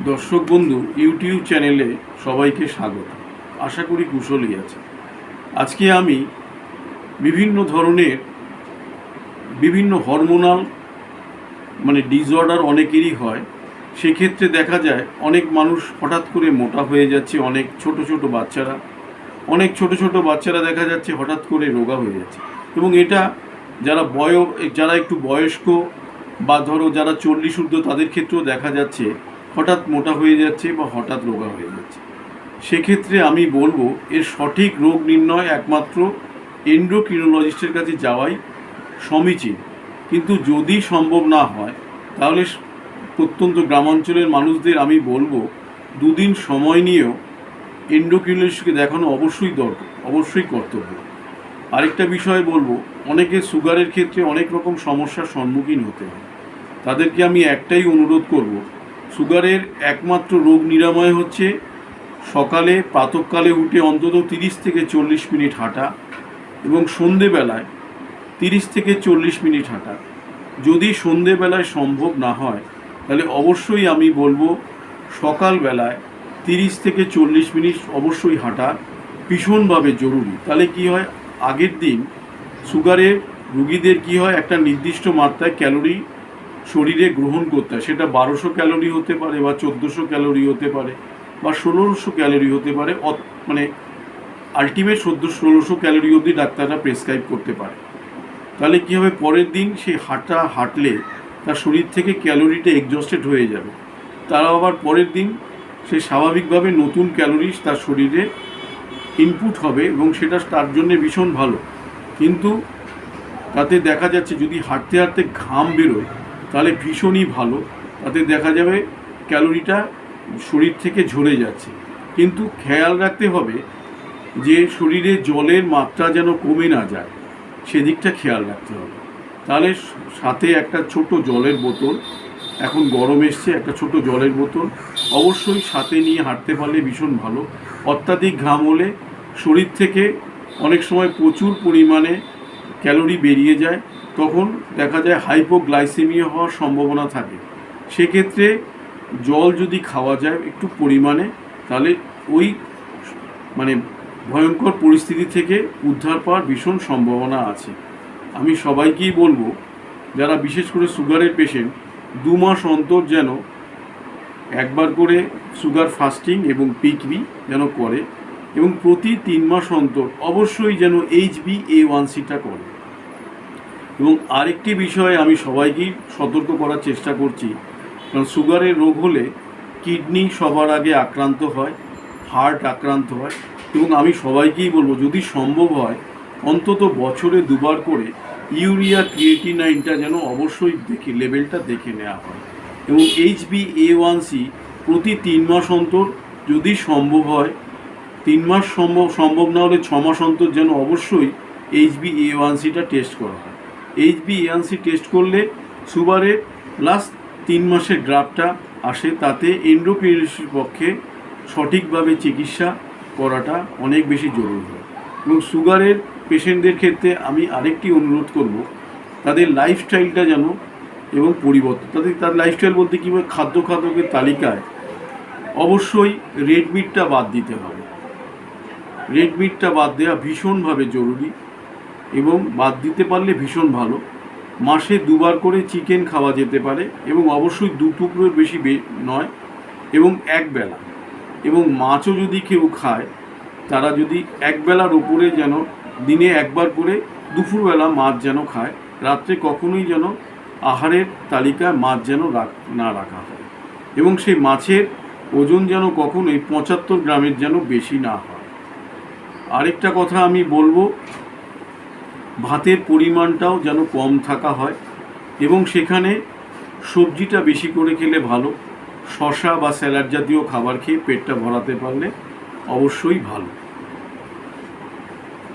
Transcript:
দর্শক বন্ধু ইউটিউব চ্যানেলে সবাইকে স্বাগত। আশা করি কুশলই আছে। আজকে আমি বিভিন্ন ধরনের বিভিন্ন হরমোনাল ডিসঅর্ডার অনেকেরই হয়। সেক্ষেত্রে দেখা যায় অনেক মানুষ হঠাৎ করে মোটা হয়ে যাচ্ছে, অনেক ছোট ছোট বাচ্চারা দেখা যাচ্ছে হঠাৎ করে রোগা হয়ে যাচ্ছে। এবং এটা যারা একটু বয়স্ক বা ধরো যারা 40 ঊর্ধ্ব তাদের ক্ষেত্রেও দেখা যাচ্ছে হঠাৎ মোটা হয়ে যাচ্ছে বা হঠাৎ রোগা হয়ে যাচ্ছে। সেক্ষেত্রে আমি বলবো এর সঠিক রোগ নির্ণয় একমাত্র এন্ডোক্রিনোলজিস্টের কাছে যাওয়াই সমীচীন। কিন্তু যদি সম্ভব না হয় তাহলে প্রত্যন্ত গ্রামাঞ্চলের মানুষদের আমি বলবো 2 দিন সময় নিয়েও এন্ডোক্রিনোলজিস্টকে দেখানো অবশ্যই কর্তব্য। আরেকটা বিষয় বলবো, অনেকে সুগারের ক্ষেত্রে অনেক রকম সমস্যার সম্মুখীন হতে হয়। তাদেরকে আমি একটাই অনুরোধ করব, সুগারের একমাত্র রোগ নিরাময় হচ্ছে সকালে প্রাতঃকালে উঠে অন্তত 30 থেকে 40 মিনিট হাঁটা এবং সন্ধেবেলায় 30 থেকে 40 মিনিট হাঁটা। যদি সন্ধেবেলায় সম্ভব না হয় তাহলে অবশ্যই আমি বলবো সকালবেলায় 30 থেকে 40 মিনিট অবশ্যই হাঁটা ভীষণভাবে জরুরি। তাহলে কি হয়, আগের দিন সুগারের রুগীদের কি হয়, একটা নির্দিষ্ট মাত্রায় ক্যালোরি শরীরে গ্রহণ করতে হয়। সেটা 1200 ক্যালোরি হতে পারে বা 1400 ক্যালোরি হতে পারে বা 1600 ক্যালোরি হতে পারে। আলটিমেট 1600 ক্যালোরি অবধি ডাক্তাররা প্রেসক্রাইব করতে পারে। তাহলে কী হবে, পরের দিন সেই হাঁটলে তার শরীর থেকে ক্যালোরিটা এক্সস্টেড হয়ে যাবে। তারা আবার পরের দিন সে স্বাভাবিকভাবে নতুন ক্যালোরি তার শরীরে ইনপুট হবে এবং সেটা তার জন্য ভীষণ ভালো। কিন্তু তাতে দেখা যাচ্ছে যদি হাঁটতে হাঁটতে ঘাম বেরোয় তাহলে ভীষণই ভালো, তাতে দেখা যাবে ক্যালোরিটা শরীর থেকে ঝরে যাচ্ছে। কিন্তু খেয়াল রাখতে হবে যে শরীরে জলের মাত্রা যেন কমে না যায়, সেদিকটা খেয়াল রাখতে হবে। তাহলে সাথে একটা ছোট জলের বোতল, এখন গরম এসছে, একটা ছোট জলের বোতল অবশ্যই সাথে নিয়ে হাঁটতে পারলে ভীষণ ভালো। অত্যাধিক ঘাম হলে শরীর থেকে অনেক সময় প্রচুর পরিমাণে ক্যালোরি বেরিয়ে যায়, তখন দেখা যায় হাইপোগ্লাইসেমিয়া হওয়ার সম্ভাবনা থাকে। সেক্ষেত্রে জল যদি খাওয়া যায় একটু পরিমাণে, তাহলে ওই ভয়ঙ্কর পরিস্থিতি থেকে উদ্ধার পাওয়ার ভীষণ সম্ভাবনা আছে। আমি সবাইকেই বলবো, যারা বিশেষ করে সুগারের পেশেন্ট 2 মাস অন্তর যেন একবার করে সুগার ফাস্টিং এবং পিকবি যেন করে এবং প্রতি 3 মাস অন্তর অবশ্যই যেন HbA1cটা করে। এবং আরেকটি বিষয়ে আমি সবাইকেই সতর্ক করার চেষ্টা করছি, কারণ সুগারের রোগ হলে কিডনি সবার আগে আক্রান্ত হয়, হার্ট আক্রান্ত হয়। এবং আমি সবাইকেই বলবো যদি সম্ভব হয় অন্তত বছরে 2বার করে ইউরিয়া ক্রিয়েটিনাইনটা যেন অবশ্যই লেভেলটা দেখে নেওয়া হয়। এবং HbA1c প্রতি 3 মাস অন্তর যদি সম্ভব হয়, 3 মাস সম্ভব না হলে 6 মাস অন্তর যেন অবশ্যই HbA1cটা টেস্ট করা হয়। HbA1c টেস্ট করলে সুগারের লাস্ট 3 মাসের গ্রাফটা আসে, তাতে এন্ডোক্রিনোলজিস্টের পক্ষে সঠিকভাবে চিকিৎসা করাটা অনেক বেশি জরুরি হয়। এবং সুগারের পেশেন্টদের ক্ষেত্রে আমি আরেকটি অনুরোধ করব, তাদের লাইফস্টাইলটা যেন এবং পরিবর্তন, তার লাইফস্টাইল বলতে কী হয়, খাদ্যের তালিকায় অবশ্যই রেড মিটটা বাদ দিতে হবে। রেড মিটটা বাদ দেওয়া ভীষণভাবে জরুরি এবং বাদ দিতে পারলে ভীষণ ভালো। মাসে 2বার করে চিকেন খাওয়া যেতে পারে এবং অবশ্যই 2 টুকরোর বেশি নয় এবং একবেলা। এবং মাছও যদি কেউ খায়, তারা যদি একবেলার ওপরে যেন দিনে একবার করে দুপুরবেলা মাছ যেন খায়, রাত্রে কখনোই যেন আহারের তালিকায় মাছ যেন না রাখা হয়। এবং সেই মাছের ওজন যেন কখনোই 75 গ্রামের যেন বেশি না হয়। আরেকটা কথা আমি বলবো, ভাতের পরিমাণটাও যেন কম থাকা হয় এবং সেখানে সবজিটা বেশি করে খেলে ভালো। শসা বা স্যালাড জাতীয় খাবার খেয়ে পেটটা ভরাতে পারলে অবশ্যই ভালো।